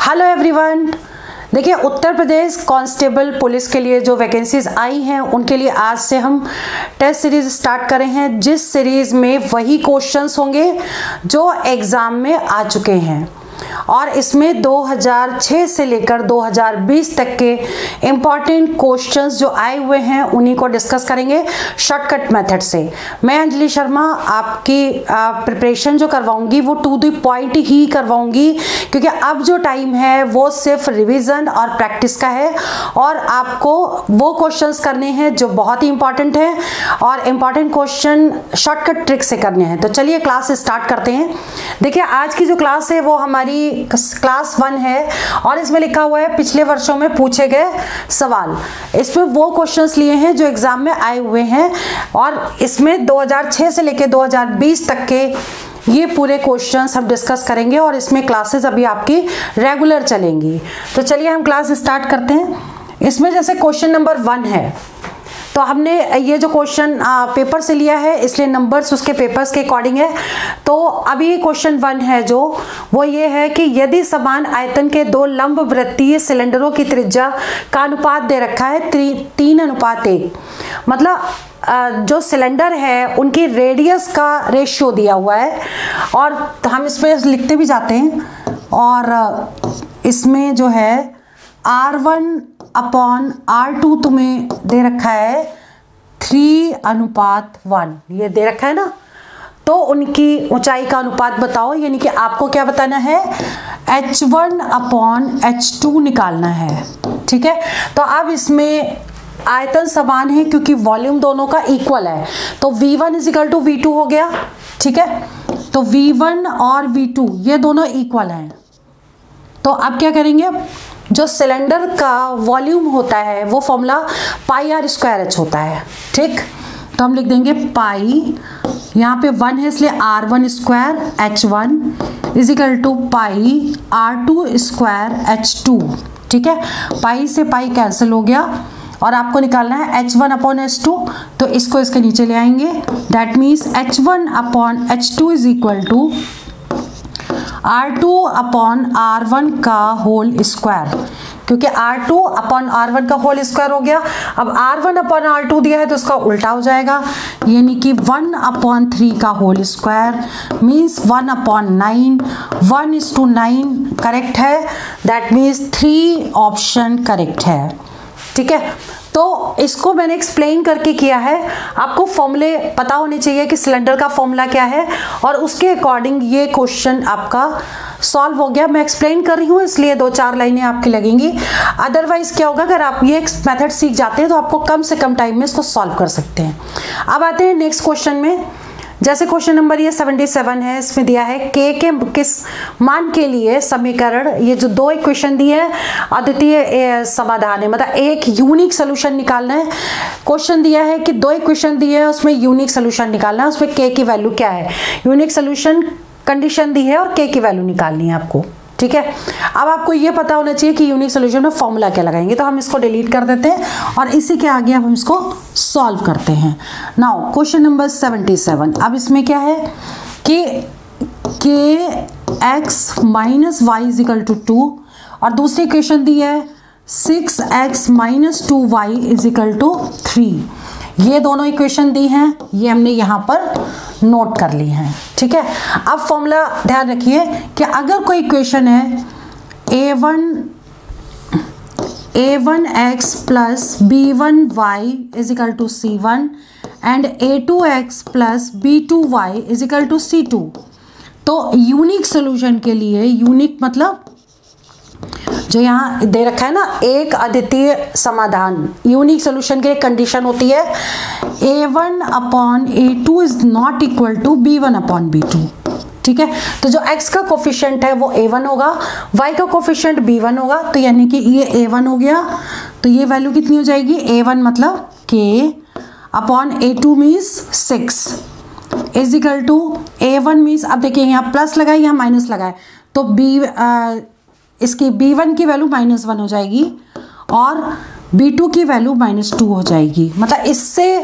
Hello everyone. देखिए, Uttar Pradesh constable police के लिए जो वैकेंसीज आई हैं उनके लिए आज से हम टेस्ट सीरीज स्टार्ट कर रहे हैं, जिस सीरीज में वही क्वेश्चंस होंगे जो एग्जाम में आ चुके हैं और इसमें 2006 से लेकर 2020 तक के इम्पॉर्टेंट क्वेश्चंस जो आए हुए हैं उन्हीं को डिस्कस करेंगे शॉर्टकट मेथड से। मैं अंजलि शर्मा आपकी प्रिपरेशन जो करवाऊंगी वो टू द पॉइंट ही करवाऊंगी, क्योंकि अब जो टाइम है वो सिर्फ रिवीजन और प्रैक्टिस का है और आपको वो क्वेश्चंस करने हैं जो बहुत ही इंपॉर्टेंट है और इम्पॉर्टेंट क्वेश्चन शॉर्टकट ट्रिक से करने हैं। तो चलिए क्लास स्टार्ट करते हैं। देखिए, आज की जो क्लास है वो हमारी क्लास 1 है और इसमें लिखा हुआ है पिछले वर्षों में पूछे गए सवाल। इसमें वो क्वेश्चंस लिए हैं जो एग्जाम में आए हुए हैं और इसमें 2006 से लेकर 2020 तक के ये पूरे क्वेश्चंस हम डिस्कस करेंगे और इसमें क्लासेस अभी आपकी रेगुलर चलेंगी। तो चलिए हम क्लास स्टार्ट करते हैं। इसमें जैसे क्वेश्चन नंबर 1 है, तो हमने ये जो क्वेश्चन पेपर से लिया है इसलिए नंबर्स उसके पेपर्स के अकॉर्डिंग है। तो अभी क्वेश्चन 1 है जो वो ये है कि यदि समान आयतन के दो लंब वृत्तीय सिलेंडरों की त्रिज्या का अनुपात दे रखा है 3:1, मतलब जो सिलेंडर है उनकी रेडियस का रेशियो दिया हुआ है और हम इसमें लिखते भी जाते हैं और इसमें जो है R1/R2 तुम्हें दे रखा है 3:1, ये दे रखा है ना। तो उनकी ऊंचाई का अनुपात बताओ, यानी कि आपको क्या बताना है, H1/H2 निकालना है। ठीक है, तो अब इसमें आयतन समान है क्योंकि वॉल्यूम दोनों का इक्वल है, तो V1 = V2 हो गया। ठीक है, तो V1 और V2 ये दोनों इक्वल हैं। तो अब क्या करेंगे, जो सिलेंडर का वॉल्यूम होता है वो फॉर्मूला πr² होता है। ठीक, तो हम लिख देंगे पाई, यहाँ पे 1 है इसलिए R1² H1 = πr2² H2। ठीक है, पाई से पाई कैंसिल हो गया और आपको निकालना है H1/H2, तो इसको इसके नीचे ले आएंगे। दैट मीन्स H1/H2 = R2/R1 का होल स्क्वायर, क्योंकि R2/R1 का होल स्क्वायर हो गया। अब R1/R2 दिया है तो उसका उल्टा हो जाएगा, यानी कि 1/3 का होल स्क्वायर मीन्स 1/9। 1:9 करेक्ट है, दैट मीन्स 3 ऑप्शन करेक्ट है। ठीक है, तो इसको मैंने एक्सप्लेन करके किया है। आपको फॉर्मूले पता होने चाहिए कि सिलेंडर का फॉर्मूला क्या है और उसके अकॉर्डिंग ये क्वेश्चन आपका सॉल्व हो गया। मैं एक्सप्लेन कर रही हूँ इसलिए 2-4 लाइनें आपकी लगेंगी, अदरवाइज क्या होगा, अगर आप ये मेथड सीख जाते हैं तो आपको कम से कम टाइम में इसको सॉल्व कर सकते हैं। अब आते हैं नेक्स्ट क्वेश्चन में। जैसे क्वेश्चन नंबर ये 77 है, इसमें दिया है के किस मान के लिए समीकरण, ये जो 2 इक्वेशन दिए हैं अद्वितीय समाधान है, मतलब एक यूनिक सोल्यूशन निकालना है। क्वेश्चन दिया है कि 2 इक्वेशन दिए हैं उसमें यूनिक सोल्यूशन निकालना है, उसमें के की वैल्यू क्या है, यूनिक सोल्यूशन कंडीशन दी है और के की वैल्यू निकालनी है आपको। ठीक है, अब आपको ये पता होना चाहिए कि यूनिक सोल्यूशन में फॉर्मूला क्या लगाएंगे, तो हम इसको डिलीट कर देते हैं और इसी के आगे अब हम इसको सॉल्व करते हैं। Now question number 77। अब इसमें क्या है कि kx - y = 2 और दूसरी इक्वेशन दी है 6x - 2y = 3। ये दोनों इक्वेशन दी हैं, ये हमने यहाँ पर नोट कर ली हैं। ठीक है, अब फॉर्मूला ध्यान रखिए कि अगर कोई इक्वेशन है a1x + b1y = c1 and a2x + b2y = c2, तो यूनिक सोल्यूशन के लिए, यूनिक मतलब जो यहाँ दे रखा है ना, एक अद्वितीय समाधान, यूनिक सोल्यूशन के कंडीशन होती है a1/a2 is not equal to b1/b2। ठीक है, तो जो x का कोफिशिएंट है वो a1 होगा, y का कोफिशिएंट b1 होगा, तो यानी कि ये a1 हो गया। तो ये वैल्यू कितनी हो जाएगी, a1 मतलब k/a2 मीन्स 6 = a1 मीन्स, अब देखिए यहाँ प्लस लगाए यहाँ माइनस लगाए, तो इसकी b1 की वैल्यू -1 हो जाएगी और b2 की वैल्यू -2 हो जाएगी। मतलब इससे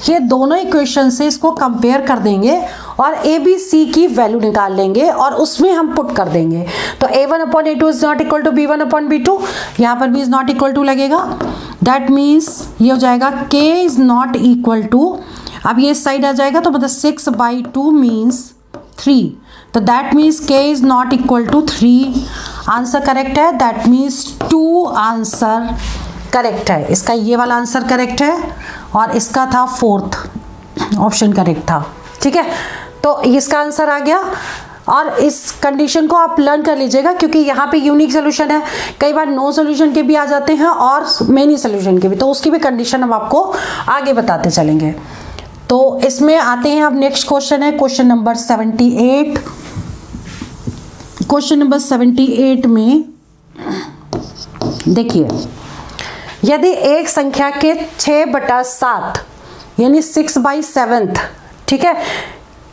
ये दोनों इक्वेशन से इसको कंपेयर कर देंगे और ए बी सी की वैल्यू निकाल लेंगे और उसमें हम पुट कर देंगे। तो a1/a2 is not equal to b1/b2, यहाँ पर भी इज नॉट इक्वल टू लगेगा। दैट मीन्स ये हो जाएगा k is not equal to, अब ये साइड आ जाएगा तो मतलब 6/2 मीन्स 3, तो that means k is not equal to 3। Answer correct है, दैट मीन्स 2 आंसर करेक्ट है। इसका ये वाला आंसर करेक्ट है और इसका था 4th ऑप्शन करेक्ट था। ठीक है, तो इसका आंसर आ गया। और इस कंडीशन को आप लर्न कर लीजिएगा क्योंकि यहाँ पे यूनिक सोल्यूशन है, कई बार नो सोल्यूशन के भी आ जाते हैं और मेनी सोल्यूशन के भी, तो उसकी भी कंडीशन हम आपको आगे बताते चलेंगे। तो इसमें आते हैं, अब नेक्स्ट क्वेश्चन है क्वेश्चन नंबर 78। क्वेश्चन नंबर 78 में देखिए, यदि एक संख्या के 6/7 यानी 6/7, ठीक है,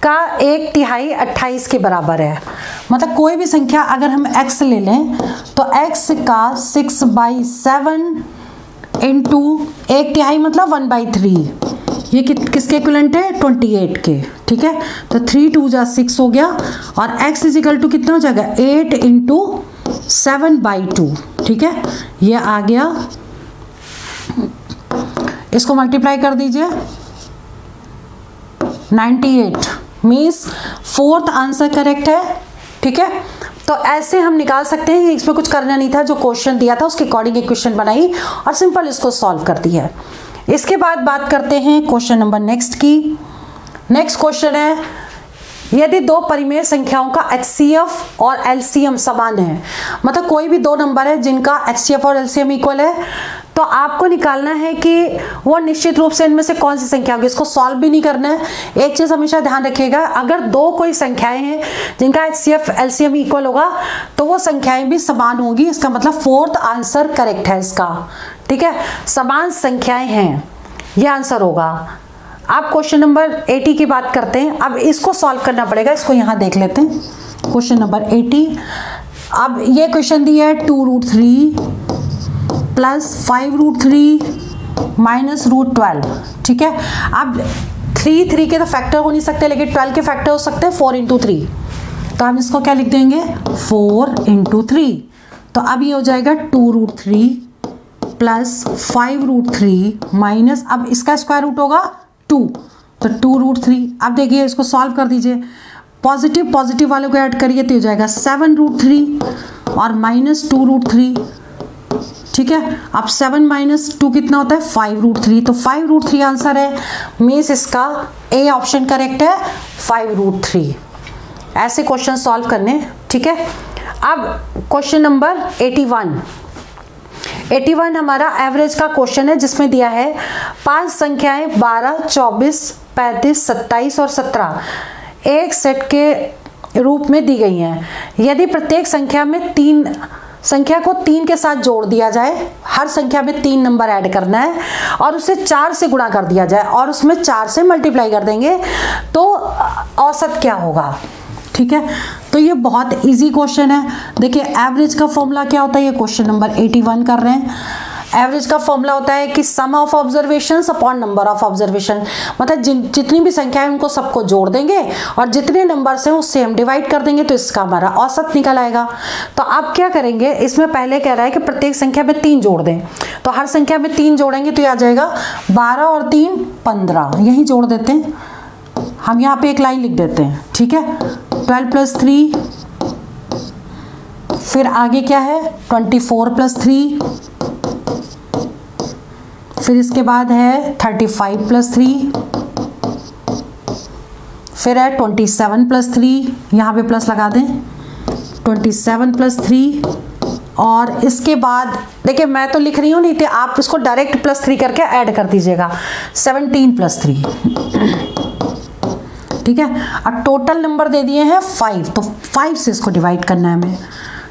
का 1/3 28 के बराबर है। मतलब कोई भी संख्या अगर हम x ले लें तो x का 6/7 इंटू 1/3 मतलब 1/3, ये किसके इक्विवेलेंट है? 28 के। ठीक है, तो 3 2 जा 6 हो गया और x इज इक्वल टू कितना हो जाएगा? 8 इंटू 7/2। ठीक है, ये आ गया, इसको मल्टीप्लाई कर दीजिए 98 मीन्स 4th आंसर करेक्ट है। ठीक है, तो ऐसे हम निकाल सकते हैं, इसमें कुछ करना नहीं था, जो क्वेश्चन दिया था उसके अकॉर्डिंग इक्वेशन बनाई और सिंपल इसको सॉल्व कर दिया है। इसके बाद बात करते हैं क्वेश्चन नंबर नेक्स्ट की। नेक्स्ट क्वेश्चन है, यदि दो परिमेय संख्याओं का HCF और LCM समान है, मतलब कोई भी दो नंबर है जिनका HCF और LCM इक्वल है, तो आपको निकालना है कि वो निश्चित रूप से इनमें से कौन सी संख्या होगी। इसको सॉल्व भी नहीं करना है। एक चीज़ हमेशा ध्यान रखिएगा, अगर दो कोई संख्याएं हैं जिनका HCF LCM इक्वल होगा तो वो संख्याएं भी समान होंगी, इसका मतलब 4th आंसर करेक्ट है इसका। ठीक है, समान संख्याएं हैं, ये आंसर होगा। आप क्वेश्चन नंबर 80 की बात करते हैं, अब इसको सॉल्व करना पड़ेगा, इसको यहाँ देख लेते हैं। क्वेश्चन नंबर 80, अब ये क्वेश्चन दिया है 2√3 प्लस 5√3 माइनस √12। ठीक है, अब 3 के तो फैक्टर हो नहीं सकते, लेकिन 12 के फैक्टर हो सकते हैं 4 × 3, तो हम इसको क्या लिख देंगे? 4 × 3। तो अब ये हो जाएगा 2√3 प्लस 5√3 माइनस, अब इसका स्क्वायर रूट होगा 2, तो 2√3। अब देखिए इसको सॉल्व कर दीजिए, पॉजिटिव वालों को ऐड करिए तो हो जाएगा 7√3 और माइनस 2√3। ठीक है, अब 7 - 2 कितना होता है? 5√3, तो 5√3 आंसर है, मीन्स इसका ए ऑप्शन करेक्ट है, 5√3। ऐसे क्वेश्चन सॉल्व करने। ठीक है, अब क्वेश्चन नंबर 81 हमारा एवरेज का क्वेश्चन है, जिसमें दिया है 5 संख्याएं 12, 24, 35, 27 और 17 एक सेट के रूप में दी गई हैं। यदि प्रत्येक संख्या को 3 के साथ जोड़ दिया जाए, हर संख्या में 3 नंबर ऐड करना है और उसे 4 से गुणा कर दिया जाए और उसमें 4 से मल्टीप्लाई कर देंगे, तो औसत क्या होगा? ठीक है, तो ये बहुत इजी क्वेश्चन है। देखिए एवरेज का फॉर्मूला क्या होता है, ये क्वेश्चन नंबर 81 कर रहे हैं। एवरेज का फॉर्मूला होता है कि sum of observations upon number of observation, मतलब जितनी भी संख्या है उनको सबको जोड़ देंगे और जितने नंबर्स हैं उससे हम डिवाइड कर देंगे, तो इसका हमारा औसत निकल आएगा। तो आप क्या करेंगे, इसमें पहले कह रहा है कि प्रत्येक संख्या में 3 जोड़ दें, तो हर संख्या में 3 जोड़ेंगे तो ये आ जाएगा 12 और 3 15, यही जोड़ देते हैं। हम यहाँ पे एक लाइन लिख देते हैं। ठीक है, 12 + 3, फिर आगे क्या है 24 + 3, फिर इसके बाद है 35 + 3, फिर है 27 + 3, यहाँ पे प्लस लगा दें, 27 + 3, और इसके बाद देखिए मैं तो लिख रही हूँ, नहीं तो आप इसको डायरेक्ट +3 करके ऐड कर दीजिएगा, 17 + 3। ठीक है, अब टोटल नंबर दे दिए हैं 5, तो 5 से इसको डिवाइड करना है हमें।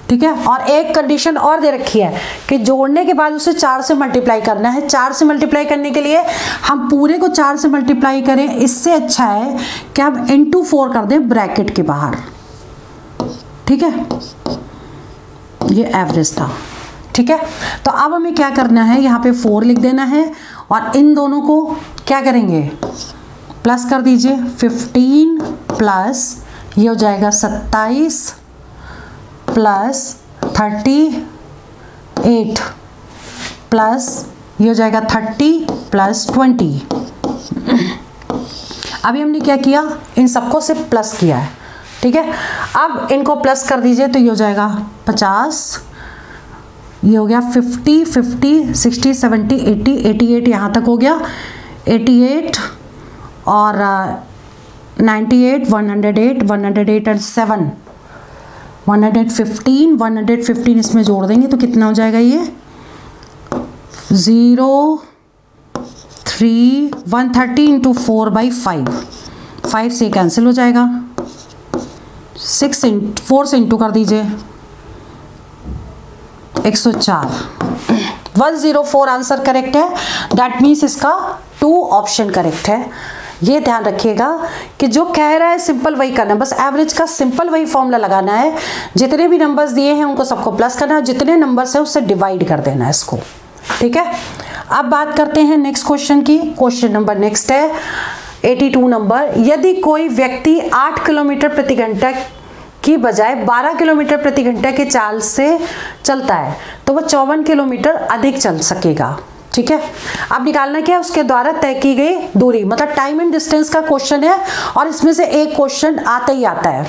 ठीक है, और एक कंडीशन और दे रखी है कि जोड़ने के बाद उसे 4 से मल्टीप्लाई करना है। 4 से मल्टीप्लाई करने के लिए हम पूरे को 4 से मल्टीप्लाई करें, इससे अच्छा है कि हम × 4 कर दें ब्रैकेट के बाहर। ठीक है, ये एवरेज था। ठीक है, तो अब हमें क्या करना है, यहाँ पे 4 लिख देना है और इन दोनों को क्या करेंगे, प्लस कर दीजिए 15 प्लस ये हो जाएगा 27 प्लस 38 प्लस ये हो जाएगा 30 प्लस 20। अभी हमने क्या किया, इन सबको से प्लस किया है, ठीक है। अब इनको प्लस कर दीजिए तो ये हो जाएगा 50, ये हो गया 50, 50, 60, 70, 80, 88 यहाँ तक हो गया, 88 और 98, 108, 108 और 7, 115, 115 इसमें जोड़ देंगे तो कितना हो जाएगा, ये 0, 3, 130 इंटू 4/5, 5 से कैंसिल हो जाएगा, 4 से इंटू कर दीजिए 104, 104 आंसर करेक्ट है। दैट मीन्स इसका 2 ऑप्शन करेक्ट है। ये ध्यान रखिएगा कि जो कह रहा है सिंपल वही करना है, बस एवरेज का सिंपल वही फॉर्मूला लगाना है, जितने भी नंबर्स दिए हैं उनको सबको प्लस करना है, जितने नंबर्स है उससे डिवाइड कर देना है इसको, ठीक है। अब बात करते हैं नेक्स्ट क्वेश्चन की। क्वेश्चन नंबर नेक्स्ट है 82 नंबर। यदि कोई व्यक्ति 8 किलोमीटर प्रति घंटा की बजाय 12 किलोमीटर प्रति घंटा की चाल से चलता है तो वह 54 किलोमीटर अधिक चल सकेगा, ठीक है। अब निकालना क्या है, उसके द्वारा तय की गई दूरी, मतलब टाइम एंड डिस्टेंस का क्वेश्चन है और इसमें से एक क्वेश्चन आता ही आता है।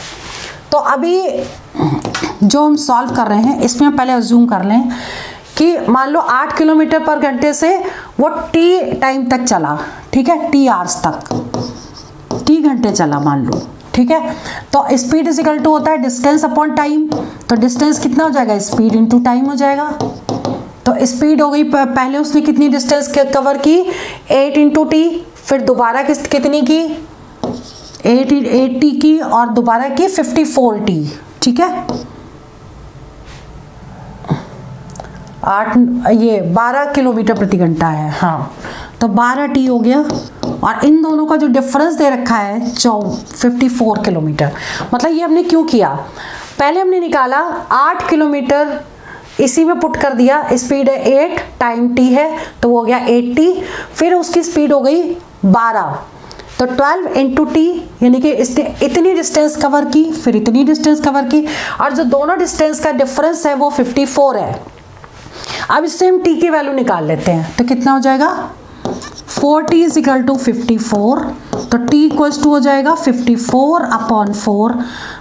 तो अभी जो हम सॉल्व कर रहे हैं इसमें हम पहले अज्यूम कर लें कि मान लो 8 किलोमीटर पर घंटे से वो t टाइम तक चला, ठीक है, t आवर्स तक, t घंटे चला मान लो, ठीक है। तो स्पीड इज इक्वल टू होता है डिस्टेंस अपॉन टाइम, तो डिस्टेंस कितना हो जाएगा, स्पीड इंटू टाइम हो जाएगा। तो स्पीड हो गई, पहले उसने कितनी डिस्टेंस कवर की, 8 इंटू टी, फिर दोबारा कितनी की 80 की और दोबारा की 54t, ठीक है। 12 किलोमीटर प्रति घंटा है, हाँ, तो 12t हो गया और इन दोनों का जो डिफरेंस दे रखा है 54 किलोमीटर। मतलब ये हमने क्यों किया, पहले हमने निकाला 8 किलोमीटर, इसी में पुट कर दिया, स्पीड है 8, टाइम t है तो वो हो गया 80, फिर उसकी स्पीड हो गई 12, तो 12 इंटू टी, यानी कि इसने इतनी डिस्टेंस कवर की, फिर इतनी डिस्टेंस कवर की, और जो दोनों डिस्टेंस का डिफरेंस है वो 54 है। अब इससे हम t की वैल्यू निकाल लेते हैं तो कितना हो जाएगा, 4t इज इक्वल टू 54, तो t इक्वल्स टू हो जाएगा 54 अपॉन 4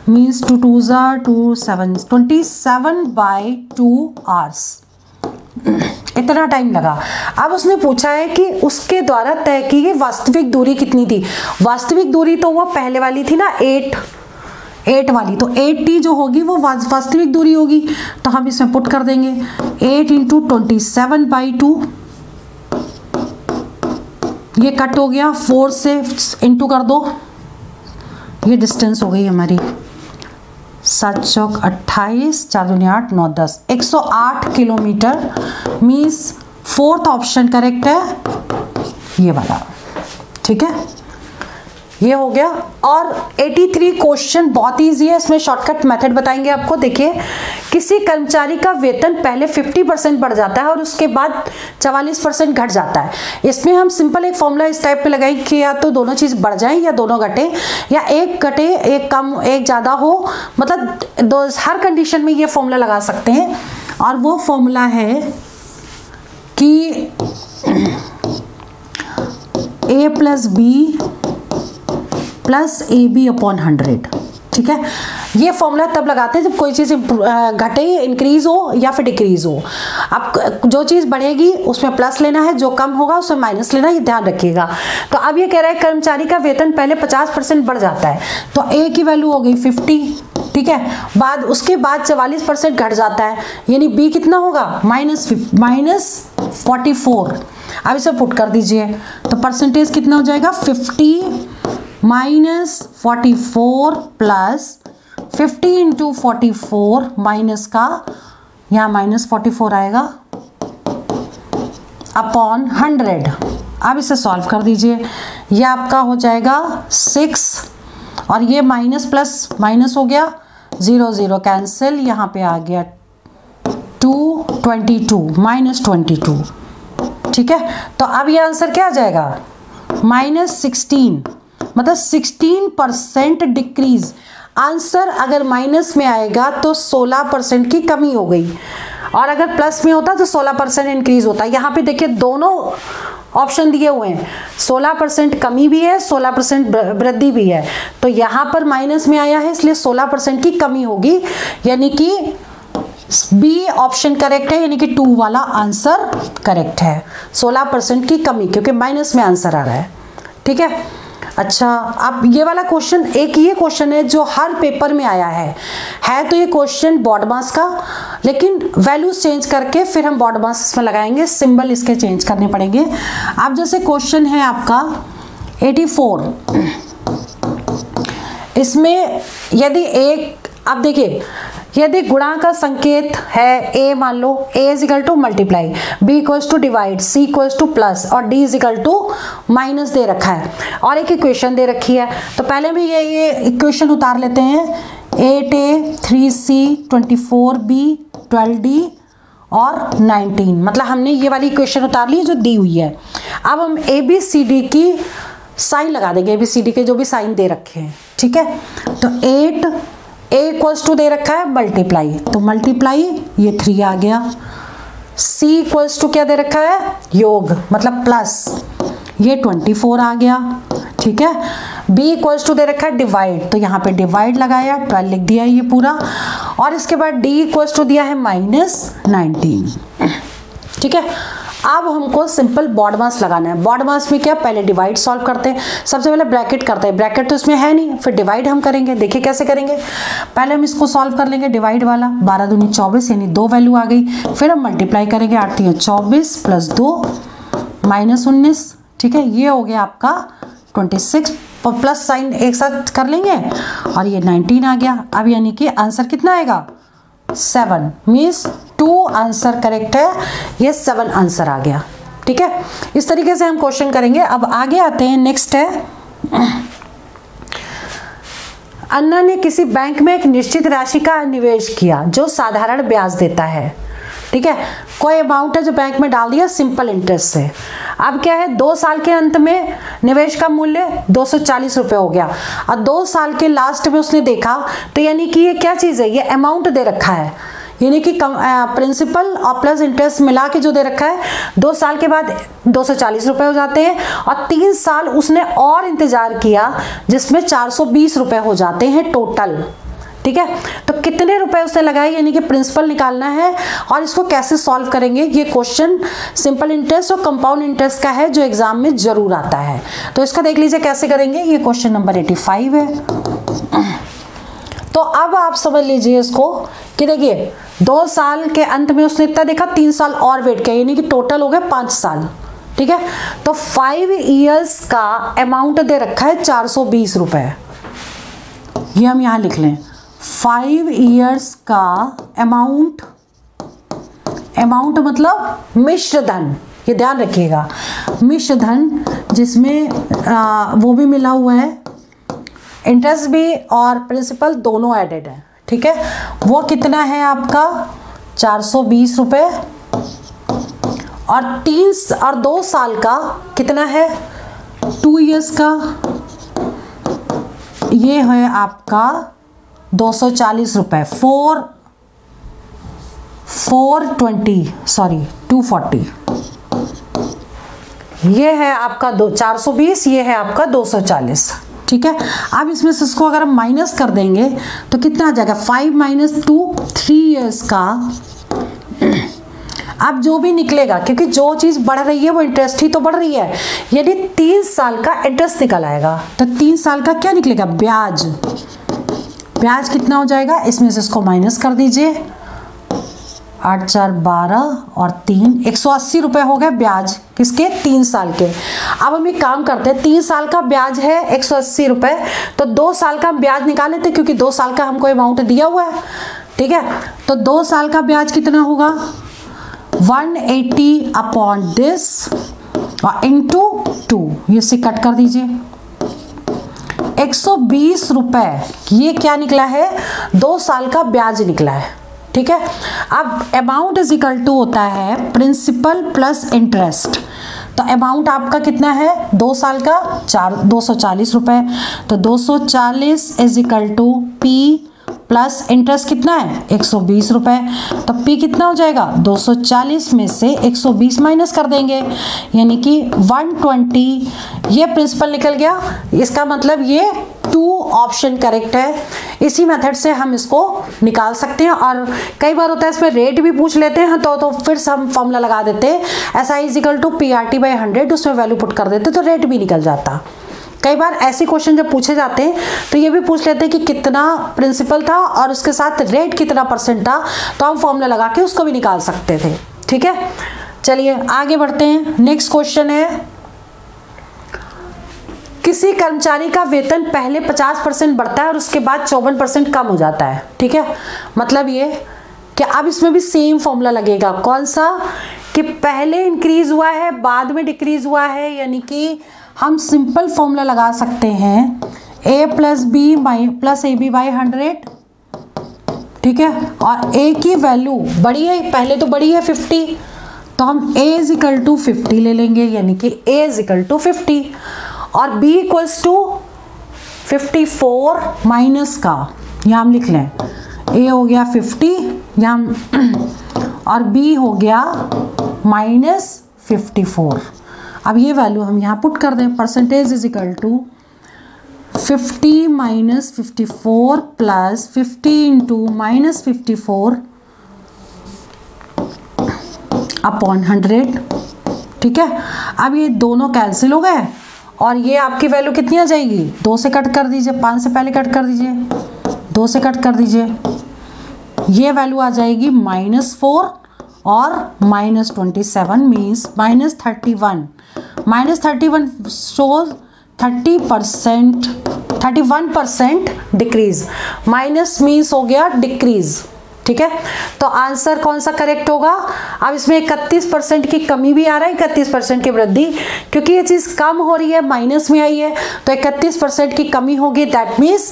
मीन्स 2 2 2 27/2 आवर्स। इतना टाइम लगा। अब उसने पूछा है कि उसके द्वारा तय की गई वास्तविक दूरी कितनी थी। वास्तविक दूरी तो वो पहले वाली थी ना 8 वाली, तो 8t जो होगी वो वास्तविक दूरी होगी, तो हम इसमें पुट कर देंगे 8 इंटू 27/2, ये कट हो गया, 4 से इंटू कर दो, ये डिस्टेंस हो गई हमारी 7 चौक 28, 4 दूनी 8, 9 10, 108 kilometre means 4th option correct है, ये वाला, ठीक है, ये हो गया। और 83 क्वेश्चन बहुत इजी है, इसमें शॉर्टकट मेथड बताएंगे आपको। देखिए, किसी कर्मचारी का वेतन पहले 50% बढ़ जाता है और उसके बाद 44% घट जाता है। इसमें हम सिंपल एक फॉर्मूला इस टाइप पे लगाएंगे कि या तो दोनों चीज बढ़ जाए या दोनों घटे, या एक घटे एक कम एक ज्यादा हो, मतलब हर कंडीशन में ये फॉर्मूला लगा सकते हैं। और वो फॉर्मूला है कि a plus B plus AB upon 100, ठीक है। ये फॉर्मूला तब लगाते हैं जब कोई चीज़ घटे, इंक्रीज हो या फिर डिक्रीज हो। अब जो चीज़ बढ़ेगी उसमें प्लस लेना है, जो कम होगा उसमें माइनस लेना है, ये ध्यान रखिएगा। तो अब ये कह रहा है कर्मचारी का वेतन पहले 50% बढ़ जाता है, तो A की वैल्यू हो गई 50, ठीक है, उसके बाद 44% घट जाता है, यानी B कितना होगा -44। अब इसे पुट कर दीजिए तो परसेंटेज कितना हो जाएगा 50 -44 प्लस 50 इंटू 44 माइनस का यहाँ -44 आएगा अपॉन 100। अब इसे सॉल्व कर दीजिए, ये आपका हो जाएगा 6 और ये माइनस प्लस माइनस हो गया, 0 0 कैंसिल, यहाँ पे आ गया 2 22 -22, ठीक है। तो अब ये आंसर क्या आ जाएगा -16 मतलब 16% डिक्रीज। आंसर अगर माइनस में आएगा तो 16% की कमी हो गई, और अगर प्लस में होता तो 16% इंक्रीज होता। यहाँ पे देखिए दोनों ऑप्शन दिए हुए हैं, 16% कमी भी है, 16% वृद्धि भी है। तो यहाँ पर माइनस में आया है इसलिए 16% की कमी होगी, यानी कि बी ऑप्शन करेक्ट है, यानी कि 2 वाला आंसर करेक्ट है। 16% की कमी, क्योंकि माइनस में आंसर आ रहा है। ठीक है, अच्छा अब ये वाला क्वेश्चन, एक ये क्वेश्चन है जो हर पेपर में आया है तो ये क्वेश्चन बॉड मास का, लेकिन वैल्यूज चेंज करके फिर हम बॉड मास इसमें लगाएंगे, सिंबल इसके चेंज करने पड़ेंगे। अब जैसे क्वेश्चन है आपका 84, इसमें यदि एक, अब देखिए यदि गुणा का संकेत है a, मान लो a is equal to multiply, b equal to divide, c equal to plus और d is equal to minus दे रखा है, और एक इक्वेशन दे रखी है। तो पहले हम ये इक्वेशन उतार लेते हैं, 8a 3c 24b 12d और 19, मतलब हमने ये वाली इक्वेशन उतार ली जो दी हुई है। अब हम ABCD की साइन लगा देंगे, ABCD के जो भी साइन दे रखे हैं। ठीक है, तो 8 a इक्वल्स टू दे रखा है मल्टीप्लाई, तो मल्टीप्लाई ये 3 आ गया। c इक्वल्स टू क्या दे रखा है, योग मतलब प्लस, ये 24 आ गया। ठीक है, b इक्वल्स टू दे रखा है डिवाइड, तो यहाँ पे डिवाइड लगाया, 12 लिख दिया ये पूरा, और इसके बाद d इक्वल्स टू दिया है -19। ठीक है, अब हमको सिंपल बॉड मास लगाना है। बॉड मास में क्या, पहले डिवाइड सॉल्व करते हैं, सबसे पहले ब्रैकेट करते हैं, ब्रैकेट तो इसमें है नहीं, फिर डिवाइड हम करेंगे। देखिए कैसे करेंगे, पहले हम इसको सॉल्व कर लेंगे डिवाइड वाला, 12 दूनी 24 यानी 2 वैल्यू आ गई, फिर हम मल्टीप्लाई करेंगे, 8 3 24 प्लस 2 -19। ठीक है, ये हो गया आपका 26, प्लस साइन एक साथ कर लेंगे, और ये 19 आ गया। अब यानी कि आंसर कितना आएगा, 7, मीन्स 2 आंसर करेक्ट है, ये 7 आंसर आ गया। ठीक है, इस तरीके से हम क्वेश्चन करेंगे। अब आगे आते हैं, नेक्स्ट है, अन्ना ने किसी बैंक में एक निश्चित राशि का निवेश किया जो साधारण ब्याज देता है। ठीक है, कोई अमाउंट है जो बैंक में डाल दिया सिंपल इंटरेस्ट से। अब क्या है, 2 साल के अंत में निवेश का मूल्य 240 रुपये हो गया, और 2 साल के लास्ट में उसने देखा, तो यानी कि ये क्या चीज़ है, ये अमाउंट दे रखा है, यानी कि प्रिंसिपल और प्लस इंटरेस्ट मिला के जो दे रखा है, 2 साल के बाद 240 रुपये हो जाते हैं, और 3 साल उसने और इंतजार किया जिसमें 420 रुपये हो जाते हैं टोटल। ठीक है, तो कितने रुपए उसने लगाए, यानी कि प्रिंसिपल निकालना है, और इसको कैसे सॉल्व करेंगे। ये क्वेश्चन सिंपल इंटरेस्ट और कंपाउंड इंटरेस्ट का है जो एग्जाम में जरूर आता है, तो इसका देख लीजिए कैसे करेंगे। ये क्वेश्चन नंबर 85 है। तो अब आप समझ लीजिए इसको कि देखिए 2 साल के अंत में उसने इतना देखा, 3 साल और वेट किया, यानी कि टोटल हो गए 5 साल। ठीक है, तो 5 ईयर्स का अमाउंट दे रखा है 420 रुपये, ये हम यहाँ लिख लें, 5 ईयर्स का अमाउंट मतलब मिश्र धन, ये ध्यान रखिएगा, मिश्र धन जिसमें वो भी मिला हुआ है, इंटरेस्ट भी और प्रिंसिपल दोनों एडेड है। ठीक है, वो कितना है आपका 420 रुपये, और 2 साल का कितना है, 2 ईयर्स का, ये है आपका 240 रुपये, 240, ये है आपका 420, ये है आपका 240। ठीक है, अब इसमें से इसको अगर हम माइनस कर देंगे तो कितना आ जाएगा, 5 - 2 3 ईयर्स का। अब जो भी निकलेगा, क्योंकि जो चीज़ बढ़ रही है वो इंटरेस्ट ही तो बढ़ रही है, यदि 3 साल का इंटरेस्ट निकल आएगा तो 3 साल का क्या निकलेगा, ब्याज। ब्याज कितना हो जाएगा, इसमें से इसको माइनस कर दीजिए, 8 4 12 और 3 180 रुपये हो गए ब्याज, किसके, 3 साल के। अब हम एक काम करते हैं, 3 साल का ब्याज है 180 रुपये, तो 2 साल का ब्याज निकाल लेते, क्योंकि 2 साल का हमको अमाउंट दिया हुआ है। ठीक है, तो 2 साल का ब्याज कितना होगा, 180 अपॉन दिस और इंटू 2, ये से कट कर दीजिए, 120 रुपये, ये क्या निकला है, 2 साल का ब्याज निकला है। ठीक है, अब अमाउंट इज इक्वल टू होता है प्रिंसिपल प्लस इंटरेस्ट, तो अमाउंट आपका कितना है 2 साल का 240 रुपए। तो 240 is equal to P plus interest कितना है 120 रुपए। तो पी कितना हो जाएगा 240 में से 120 माइनस कर देंगे, यानी कि 120। ये प्रिंसिपल निकल गया। इसका मतलब ये 2 ऑप्शन करेक्ट है। इसी मेथड से हम इसको निकाल सकते हैं। और कई बार होता है इसमें रेट भी पूछ लेते हैं तो फिर से हम फॉर्मूला लगा देते हैं SI is equal to PRT/100, उसमें वैल्यू पुट कर देते तो रेट भी निकल जाता। कई बार ऐसे क्वेश्चन जब पूछे जाते हैं तो ये भी पूछ लेते हैं कि कितना प्रिंसिपल था और उसके साथ रेट कितना % था, तो हम फॉर्मूला लगा के उसको भी निकाल सकते थे। ठीक है, चलिए आगे बढ़ते हैं। नेक्स्ट क्वेश्चन है, किसी कर्मचारी का वेतन पहले 50% बढ़ता है और उसके बाद 54% कम हो जाता है। ठीक है, मतलब ये कि अब इसमें भी सेम फॉर्मूला लगेगा। कौन सा, कि पहले इंक्रीज हुआ है बाद में डिक्रीज हुआ है, यानी कि हम सिंपल फॉर्मूला लगा सकते हैं a plus B plus AB/100। ठीक है, और a की वैल्यू बड़ी है, पहले तो बड़ी है 50, तो हम a इज इक्वल टू 50 ले लेंगे, यानी कि a इज इक्वल टू 50 और b इक्वल्स टू 54 माइनस का, यहाँ हम लिख लें a हो गया 50 यहाँ और b हो गया -54। अब ये वैल्यू हम यहाँ पुट कर दें, percentage is equal to 50 minus 54 plus 50 into -54 upon 100। ठीक है, अब ये दोनों कैंसिल हो गए और ये आपकी वैल्यू कितनी आ जाएगी, 2 से कट कर दीजिए, 5 से पहले कट कर दीजिए, 2 से कट कर दीजिए, ये वैल्यू आ जाएगी -4 और -27 means -31। -31 shows 31% decrease, minus means हो गया डिक्रीज। ठीक है, तो आंसर कौन सा करेक्ट होगा। अब इसमें 31% की कमी भी आ रहा है, 31% की वृद्धि, क्योंकि ये चीज कम हो रही है, माइनस में आई है, तो 31% की कमी होगी। दैट मीन्स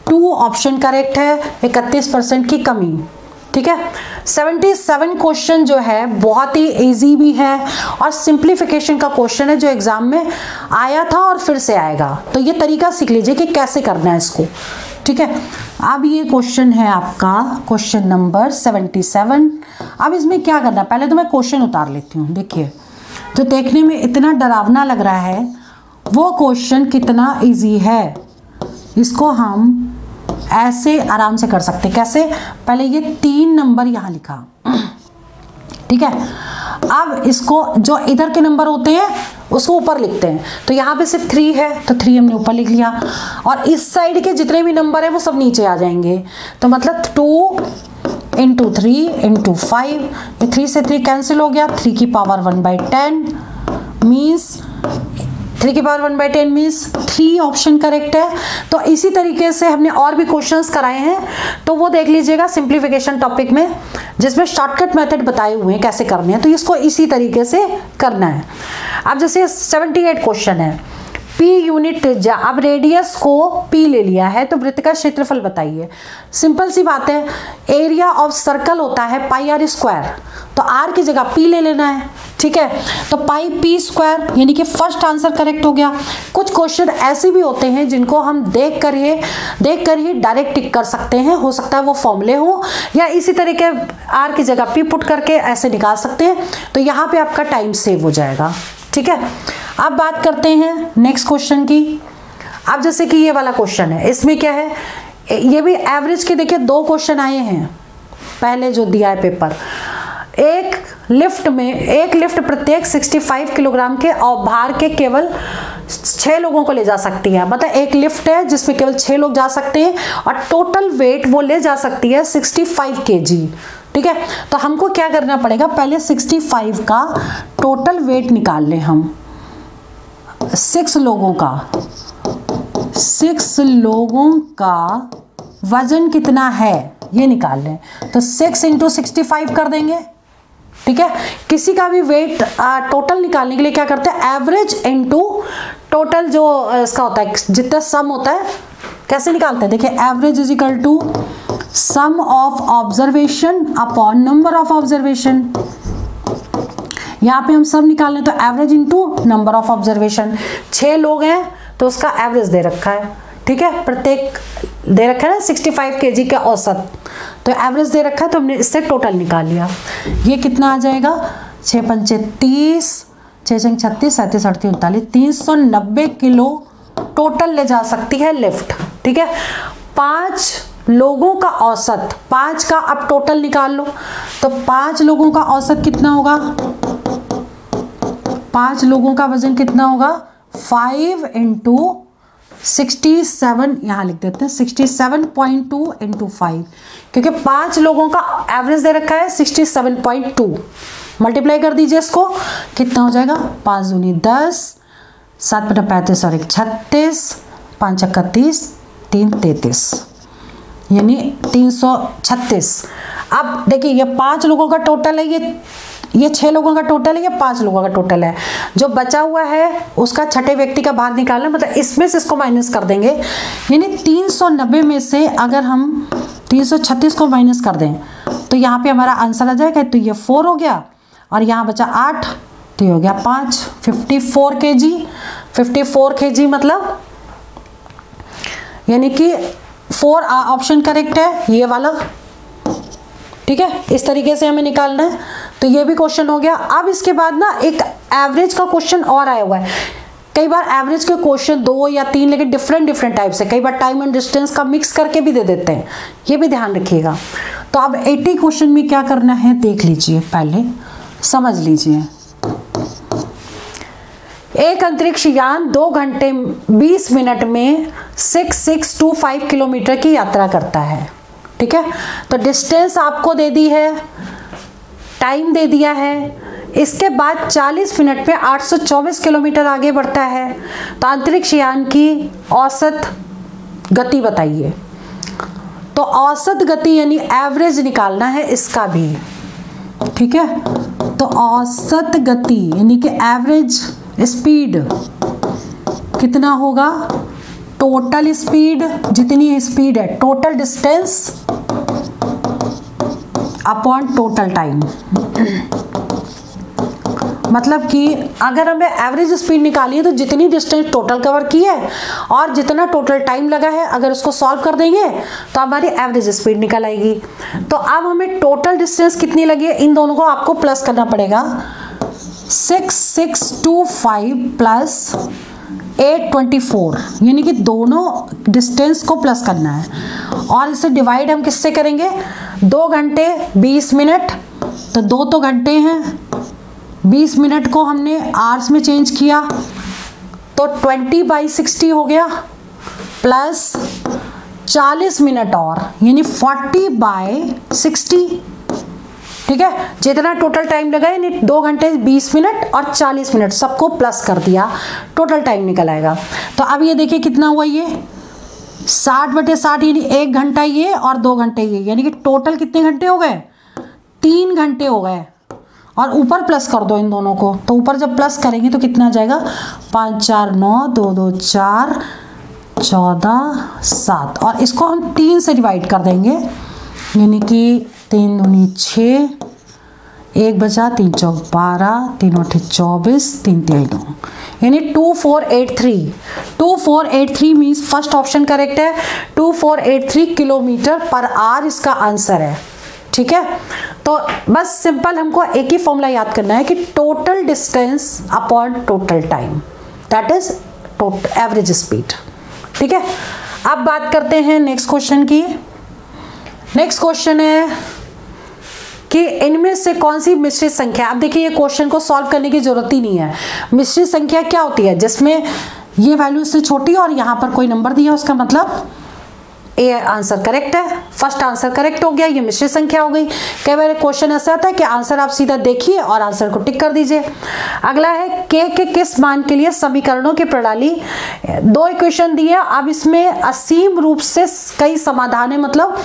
2 ऑप्शन करेक्ट है, 31% की कमी। ठीक है, 77 क्वेश्चन जो है बहुत ही इजी भी है और सिंप्लीफिकेशन का क्वेश्चन है जो एग्जाम में आया था और फिर से आएगा, तो ये तरीका सीख लीजिए कि कैसे करना है इसको। ठीक है, अब ये क्वेश्चन है आपका क्वेश्चन नंबर 77। अब इसमें क्या करना है, पहले तो मैं क्वेश्चन उतार लेती हूँ। देखिए, जो देखने में इतना डरावना लग रहा है वो क्वेश्चन कितना इजी है, इसको हम ऐसे आराम से कर सकते। कैसे, पहले ये 3 नंबर यहाँ लिखा। ठीक है, अब इसको जो इधर के नंबर होते हैं उसको ऊपर लिखते हैं, तो यहाँ पे सिर्फ 3 है तो 3 हमने ऊपर लिख लिया और इस साइड के जितने भी नंबर है वो सब नीचे आ जाएंगे। तो मतलब 2 × 3 × 5, ये 3 से 3 कैंसिल हो गया, 3 की पावर 1/10 मीन्स 3 की पावर 1/10 मीन्स 3 ऑप्शन करेक्ट है। तो इसी तरीके से हमने और भी क्वेश्चंस कराए हैं, तो वो देख लीजिएगा सिंप्लीफिकेशन टॉपिक में, जिसमें शॉर्टकट मेथड बताए हुए हैं कैसे करने हैं, तो इसको इसी तरीके से करना है। अब जैसे 78 क्वेश्चन है, P यूनिट त्रिज्या, अब रेडियस को P ले लिया है तो वृत्त का क्षेत्रफल बताइए। सिंपल सी बात है, एरिया ऑफ सर्कल होता है πr², तो r की जगह P ले लेना है। ठीक है, तो πp², यानी कि फर्स्ट आंसर करेक्ट हो गया। कुछ क्वेश्चन ऐसे भी होते हैं जिनको हम देख कर ही डायरेक्ट टिक कर सकते हैं, हो सकता है वो फॉर्मूले हो या इसी तरीके r की जगह P पुट करके ऐसे निकाल सकते हैं, तो यहाँ पे आपका टाइम सेव हो जाएगा। ठीक है, अब बात करते हैं नेक्स्ट क्वेश्चन की। अब जैसे कि ये वाला क्वेश्चन है, इसमें क्या है, ये भी एवरेज के देखिए 2 क्वेश्चन आए हैं पहले जो दिया है पेपर। एक लिफ्ट प्रत्येक 65 किलोग्राम के भार के केवल 6 लोगों को ले जा सकती है, मतलब एक लिफ्ट है जिसमें केवल 6 लोग जा सकते हैं और टोटल वेट वो ले जा सकती है 65 kg। ठीक है, तो हमको क्या करना पड़ेगा, पहले 65 का टोटल वेट निकाल लें हम। 6 लोगों का वजन कितना है ये निकाल लें, तो 6 × 65 कर देंगे। ठीक है, किसी का भी वेट टोटल निकालने के लिए क्या करते हैं, एवरेज इनटू टोटल जो इसका होता है जितना सम होता है, कैसे निकालते हैं, देखिए average is equal to sum of observation upon number of observation. यहाँ पे हम सब निकाल लें तो average into number of observation, 6 लोग हैं तो उसका एवरेज दे रखा है, ठीक है, प्रत्येक दे रखा है ना 65 kg का औसत, तो एवरेज दे रखा है तो हमने इससे टोटल निकाल लिया। ये कितना आ जाएगा, 6 पंचे 30, 6 छंग 36, 37 38 39, 390 किलो टोटल ले जा सकती है लिफ्ट, ठीक है। 5 लोगों का औसत, 5 का अब टोटल निकाल लो, तो 5 लोगों का औसत कितना होगा, 5 लोगों का वजन कितना होगा, 5 इंटू 67, यहाँ लिख देते हैं 67.2 इंटू 5, क्योंकि 5 लोगों का एवरेज दे रखा है 67.2, मल्टीप्लाई कर दीजिए इसको, कितना हो जाएगा, 5 दूनी 10, 7 बटा 35 और 1 36, 5 चक्का 30, 3 33, यानी 336। अब देखिए ये 5 लोगों का टोटल है, ये 6 लोगों का टोटल है, ये 5 लोगों का टोटल है, जो बचा हुआ है उसका छठे व्यक्ति का भाग निकालना, मतलब इसमें से इसको माइनस कर देंगे, यानी 390 में से अगर हम 336 को माइनस कर दें तो यहाँ पे हमारा आंसर आ जाएगा, तो ये 4 हो गया और यहाँ बचा 8, तो ये हो गया 5, 54 kg, 54 kg मतलब यानी कि 4 ऑप्शन करेक्ट है ये वाला, ठीक है। इस तरीके से हमें निकालना है, तो ये भी क्वेश्चन हो गया। अब इसके बाद ना एक एवरेज का क्वेश्चन और आया हुआ है, कई बार एवरेज के क्वेश्चन 2 या 3 लेकिन डिफरेंट टाइप से, कई बार टाइम एंड डिस्टेंस का मिक्स करके भी दे देते हैं, ये भी ध्यान रखिएगा। तो अब 80 क्वेश्चन में क्या करना है देख लीजिए, पहले समझ लीजिए। एक अंतरिक्ष यान 2 घंटे 20 मिनट में 6625 किलोमीटर की यात्रा करता है, ठीक है। तो डिस्टेंस आपको दे दी है, टाइम दे दिया है, इसके बाद 40 मिनट में 824 किलोमीटर आगे बढ़ता है, तो अंतरिक्ष यान की औसत गति बताइए। तो औसत गति यानी एवरेज निकालना है इसका भी, ठीक है। तो औसत गति यानी कि एवरेज स्पीड कितना होगा, टोटल स्पीड, जितनी स्पीड है, total distance upon total time. मतलब कि अगर हमें एवरेज स्पीड निकाली है तो जितनी डिस्टेंस टोटल कवर की है और जितना टोटल टाइम लगा है, अगर उसको सॉल्व कर देंगे तो हमारी एवरेज स्पीड निकल आएगी। तो अब हमें टोटल डिस्टेंस कितनी लगी है, इन दोनों को आपको प्लस करना पड़ेगा, 6625 प्लस 824, यानी कि दोनों डिस्टेंस को प्लस करना है और इसे डिवाइड हम किससे करेंगे, 2 घंटे 20 मिनट, तो 2 तो घंटे हैं, 20 मिनट को हमने आवर्स में चेंज किया तो 20/60 हो गया, प्लस 40 मिनट और यानी 40/60, ठीक है। जितना टोटल टाइम लगा यानी 2 घंटे 20 मिनट और 40 मिनट सबको प्लस कर दिया, टोटल टाइम निकल आएगा। तो अब ये देखिए कितना हुआ, ये 60/60 यानी 1 घंटा ये और 2 घंटे ये, यानी कि टोटल कितने घंटे हो गए, 3 घंटे हो गए। और ऊपर प्लस कर दो इन दोनों को, तो ऊपर जब प्लस करेंगे तो कितना आ जाएगा, 5 4 9, 2 2 4, 14 7, और इसको हम 3 से डिवाइड कर देंगे, यानी कि 3 दूनी 6, 1 बचा, 3 चौक 12, 3 8 24, 3 3 9, यानी 2483। 2483 मीन्स फर्स्ट ऑप्शन करेक्ट है, 2483 किलोमीटर पर आवर इसका आंसर है, ठीक है। तो बस सिंपल हमको एक ही फॉर्मूला याद करना है कि total distance upon total time, that is average speed, ठीक है। अब बात करते हैं नेक्स्ट क्वेश्चन की। नेक्स्ट क्वेश्चन है कि इनमें से कौन सी मिश्रित संख्या, अब देखिए ये क्वेश्चन को सॉल्व करने की जरूरत ही नहीं है। मिश्रित संख्या क्या होती है, जिसमें ये वैल्यू से छोटी और यहाँ पर कोई नंबर दिया, उसका मतलब ए आंसर करेक्ट है, फर्स्ट आंसर करेक्ट हो गया, ये मिश्रित संख्या हो गई। कई बार क्वेश्चन ऐसा आता है कि आंसर आप सीधा देखिए और आंसर को टिक कर दीजिए। अगला है के किस मान के लिए समीकरणों की प्रणाली, 2 इक्वेशन दी है, अब इसमें असीम रूप से कई समाधान है, मतलब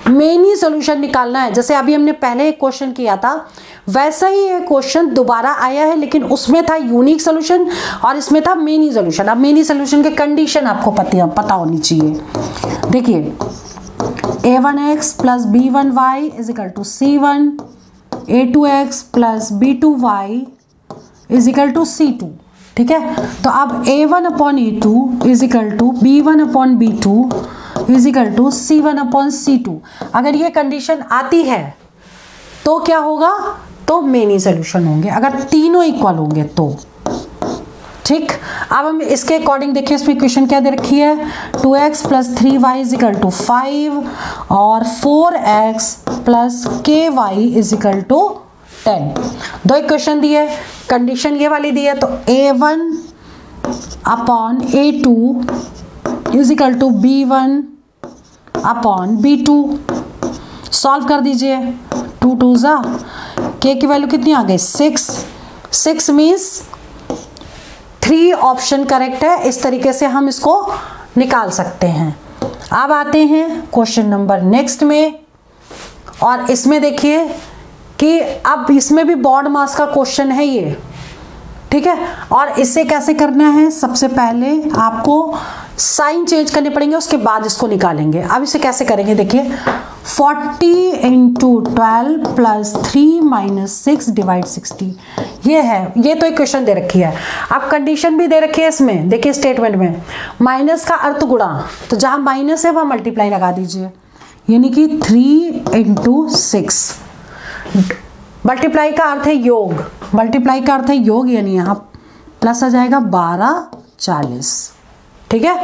मेनी सॉल्यूशन निकालना है। जैसे अभी हमने पहले एक क्वेश्चन किया था, वैसा ही एक क्वेश्चन दोबारा आया है, लेकिन उसमें था यूनिक सॉल्यूशन और इसमें था मेनी सॉल्यूशन। अब मेनी सॉल्यूशन के कंडीशन आपको पता होनी चाहिए। देखिए a1x + b1y = c1 a2x plus b2y is equal to c2। ठीक है, तो अब a1 upon a2 is equal to b1 upon b2 is equal to c1 upon c2। अगर ये कंडीशन आती है तो क्या होगा, तो मेन ही सोल्यूशन होंगे, अगर तीनों इक्वल होंगे तो। ठीक, अब हम इसके अकॉर्डिंग देखिए, इसमें इक्वेशन क्या दे रखी है, 2x plus 3y is equal to 5 और 4x plus ky is equal to 10। दो इक्वेशन दी है, कंडीशन ये वाली दी है, तो a1 upon a2 is equal to b1 upon b2। Solve कर दीजिए, 2 2 जा, k की वैल्यू कितनी आ गई, 6। 6 मीन्स 3 ऑप्शन करेक्ट है। इस तरीके से हम इसको निकाल सकते हैं। अब आते हैं क्वेश्चन नंबर नेक्स्ट में, और इसमें देखिए कि अब इसमें भी बॉड मास का क्वेश्चन है ये। ठीक है, और इसे कैसे करना है, सबसे पहले आपको साइन चेंज करने पड़ेंगे, उसके बाद इसको निकालेंगे। अब इसे कैसे करेंगे, देखिए 40 इंटू 12 प्लस 3 माइनस 6 डिवाइड 60, ये है, ये तो इक्वेशन दे रखी है। अब कंडीशन भी दे रखी है इसमें, देखिए स्टेटमेंट में माइनस का अर्थ गुणा, तो जहां माइनस है वहां मल्टीप्लाई लगा दीजिए, यानी कि 3 इंटू 6। मल्टीप्लाई का अर्थ है योग, मल्टीप्लाई का अर्थ है योग, यानी यहाँ प्लस आ जाएगा 12 40। ठीक है,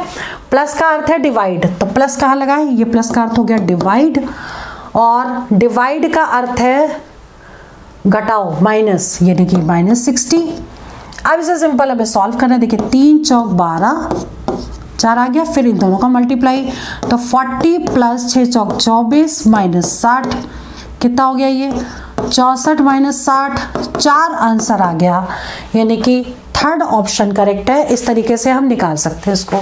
प्लस का अर्थ है डिवाइड, तो प्लस कहाँ लगाए, ये प्लस का अर्थ हो गया डिवाइड, और डिवाइड का अर्थ है घटाओ माइनस, यानी कि माइनस 60। अब इसे सिंपल हमें सॉल्व करना है, देखिए 3 चौक 12, 4 आ गया, फिर इन दोनों का मल्टीप्लाई, तो 40 प्लस 6 चौक 24 माइनस 60, कितना हो गया ये 64 माइनस 60, 4 आंसर आ गया, यानी कि थर्ड ऑप्शन करेक्ट है। इस तरीके से हम निकाल सकते हैं इसको।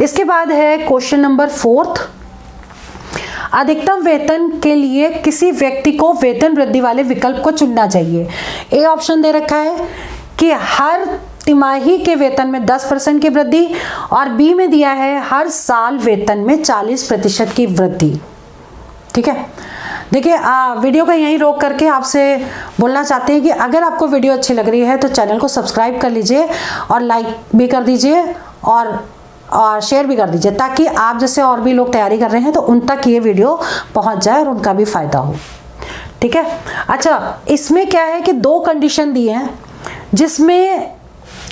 इसके बाद है क्वेश्चन नंबर 4। अधिकतम वेतन के लिए किसी व्यक्ति को वेतन वृद्धि वाले विकल्प को चुनना चाहिए। ए ऑप्शन दे रखा है कि हर तिमाही के वेतन में 10% की वृद्धि, और बी में दिया है हर साल वेतन में 40% की वृद्धि। ठीक है, देखिए वीडियो को यहीं रोक करके आपसे बोलना चाहते हैं कि अगर आपको वीडियो अच्छी लग रही है तो चैनल को सब्सक्राइब कर लीजिए और लाइक भी कर दीजिए और शेयर भी कर दीजिए, ताकि आप जैसे और भी लोग तैयारी कर रहे हैं तो उन तक ये वीडियो पहुंच जाए और उनका भी फायदा हो। ठीक है, अच्छा इसमें क्या है कि 2 कंडीशन दी हैं, जिसमें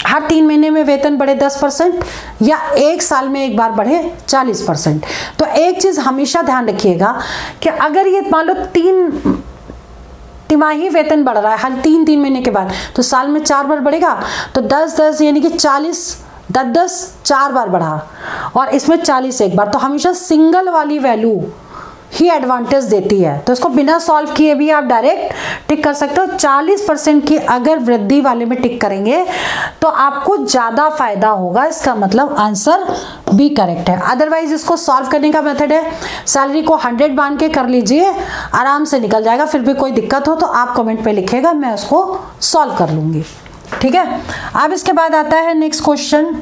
हर 3 महीने में वेतन बढ़े 10% या 1 साल में एक बार बढ़े 40%। तो एक चीज हमेशा ध्यान रखिएगा कि अगर ये मान लो 3 तिमाही वेतन बढ़ रहा है हर 3 महीने के बाद, तो साल में 4 बार बढ़ेगा, तो 10 यानी कि 40, 10 4 बार बढ़ा, और इसमें 40 एक बार, तो हमेशा सिंगल वाली वैल्यू ही एडवांटेज देती है। तो इसको बिना सॉल्व किए भी आप डायरेक्ट टिक कर सकते हो। 40% की अगर वृद्धि वाले में टिक करेंगे तो आपको ज्यादा फायदा होगा, इसका मतलब आंसर बी करेक्ट है। अदरवाइज इसको सॉल्व करने का मेथड है, सैलरी को 100 मान के कर लीजिए, आराम से निकल जाएगा। फिर भी कोई दिक्कत हो तो आप कमेंट पे लिखिएगा, मैं उसको सॉल्व कर लूंगी। ठीक है, अब इसके बाद आता है नेक्स्ट क्वेश्चन,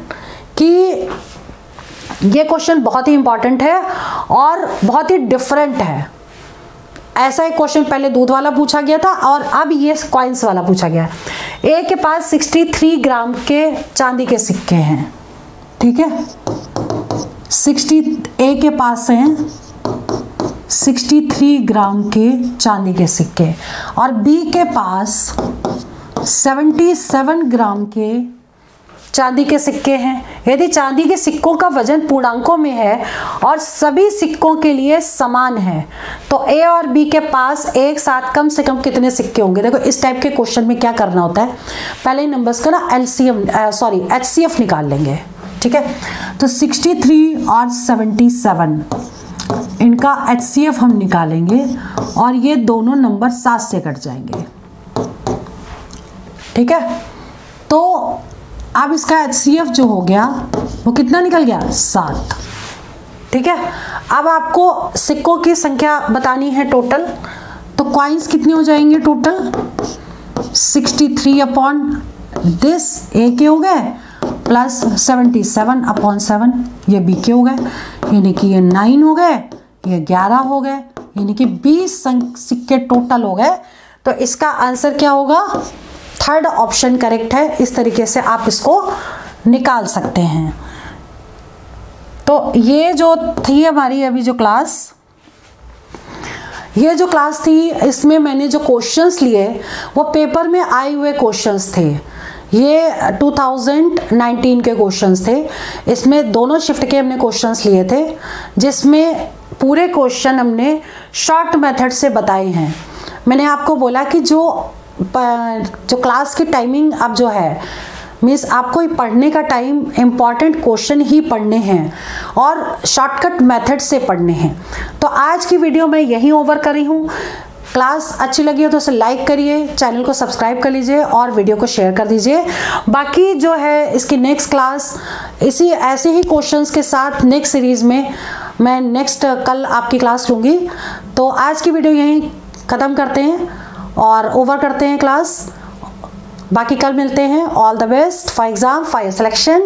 कि ये क्वेश्चन बहुत ही इंपॉर्टेंट है और बहुत ही डिफरेंट है। ऐसा एक क्वेश्चन पहले दूध वाला पूछा गया था और अब ये कॉइन्स वाला पूछा गया है। ए के पास 63 ग्राम के चांदी के सिक्के हैं। ठीक है, 60 ए के पास हैं 63 ग्राम के चांदी के सिक्के, और बी के पास 77 ग्राम के चांदी के सिक्के हैं। यदि चांदी के सिक्कों का वजन पूर्णांकों में है और सभी सिक्कों के लिए समान है, तो ए और बी के पास एक साथ कम से कम कितने सिक्के होंगे। देखो इस टाइप के क्वेश्चन में क्या करना होता है, पहले नंबर्स का ना HCF निकाल लेंगे। ठीक है, तो 63 और 77 इनका HCF हम निकालेंगे और ये दोनों नंबर 7 से कट जाएंगे। ठीक है, तो अब इसका HCF जो हो गया वो कितना निकल गया, 7। ठीक है, अब आपको सिक्कों की संख्या बतानी है टोटल, तो कॉइन्स कितने हो जाएंगे टोटल, 63 अपॉन दिस ए के हो गए, प्लस 77 अपॉन 7 ये बी के हो गए, यानी कि ये 9 हो गए, ये 11 हो गए, यानी कि 20 सिक्के टोटल हो गए। तो इसका आंसर क्या होगा? थर्ड ऑप्शन करेक्ट है। इस तरीके से आप इसको निकाल सकते हैं। तो ये जो थी हमारी अभी जो क्लास, ये जो क्लास थी, इसमें मैंने जो क्वेश्चंस लिए वो पेपर में आए हुए क्वेश्चंस थे। ये 2019 के क्वेश्चंस थे। इसमें दोनों शिफ्ट के हमने क्वेश्चंस लिए थे, जिसमें पूरे क्वेश्चन हमने शॉर्ट मेथड से बताए हैं। मैंने आपको बोला कि जो क्लास की टाइमिंग अब जो है, मीन्स आपको पढ़ने का टाइम इम्पॉर्टेंट क्वेश्चन ही पढ़ने हैं और शॉर्टकट मेथड से पढ़ने हैं। तो आज की वीडियो मैं यहीं ओवर कर रही हूँ। क्लास अच्छी लगी हो तो उसे लाइक करिए, चैनल को सब्सक्राइब कर लीजिए और वीडियो को शेयर कर दीजिए। बाकी जो है इसकी नेक्स्ट क्लास इसी ऐसे ही क्वेश्चंस के साथ नेक्स्ट सीरीज़ में मैं कल आपकी क्लास लूँगी। तो आज की वीडियो यहीं ख़त्म करते हैं और ओवर करते हैं क्लास। बाकी कल मिलते हैं। All the best for exam, for your selection.